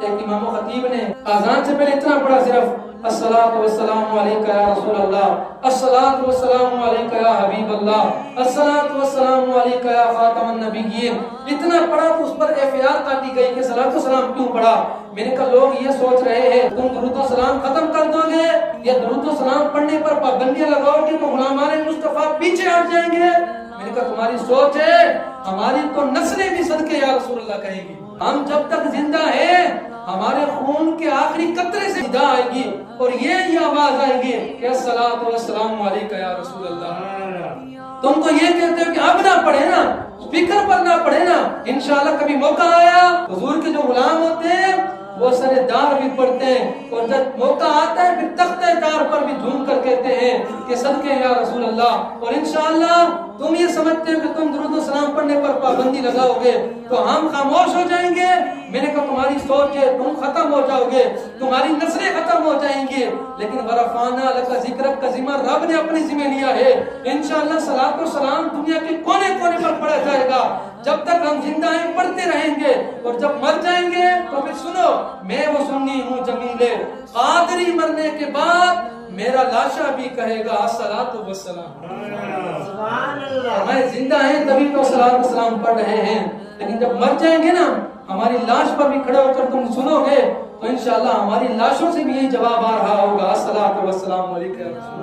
ایک امام و خطیب نے اذان سے پہلے اتنا پڑھا صرف الصلاۃ والسلام علیک یا رسول اللہ، الصلاۃ والسلام علیک یا حبیب اللہ، الصلاۃ والسلام علیک یا خاتم النبیین، اتنا پڑھا تو اس پر FIR کاٹی گئی کہ صلاۃ والسلام کیوں پڑھا۔ میں نے کہا لوگ یہ سوچ رہے ہیں تم درود و سلام ختم کر دو گے یا درود و سلام پڑھنے پر پابندیاں لگاؤ گے تو غلامان مصطفیٰ پیچھے ہٹ جائیں گے۔ میں نے کہا تمہاری سوچ ہے، ہماری تو نسلیں بھی صدقے یا رسول اللہ کہیں گی۔ ہم جب تک زندہ ہیں ہمارے خون کے آخری قطرے سے ندا آئے گی اور یہ آواز آئے گی کہ الصلاۃ والسلام علیک یا رسول اللہ۔ تم تو یہ کہتے ہو کہ اب نہ پڑھے نا، اسپیکر پر نہ پڑھے نا، انشاءاللہ کبھی موقع آیا حضور کے جو غلام ہوتے ہیں وہ سر دار بھی پڑھتے ہیں اور جب موقع آتا ہے پھر تختہ دار پر بھی جھوم کر کہتے ہیں کہ صدقے یا رسول اللہ۔ اور انشاءاللہ تم یہ سمجھتے ہو کہ تم درود و سلام پڑھنے پر پابندی لگاؤ گے تو ہم خاموش ہو جائیں گے۔ میں نے کہا تمہاری سوچ ہے تم ختم ہو جاؤ گے، تمہاری نسلیں ختم ہو جائیں گی، لیکن ورفعنا لک ذکرک کا ذمہ رب نے اپنے ذمہ لیا ہے۔ انشاءاللہ صلاۃ و سلام دنیا کے کونے کونے پر پڑھا جائے گا، جب تک ہم زندہ ہیں پڑھتے رہیں گے، اور جب مر جائیں گے تو پھر سنو میں وہ سنی ہوں جمیلے، قادری مرنے کے بعد میرا لاشا بھی کہے گا الصلاۃ والسلام۔ ہمارے زندہ ہیں تبھی تو صلاۃ والسلام پڑھ رہے ہیں، لیکن جب مر جائیں گے نا ہماری لاش پر بھی کھڑے ہو کر تم سنو گے تو انشاءاللہ ہماری لاشوں سے بھی یہی جواب آ رہا ہوگا الصلاۃ والسلام علیکم۔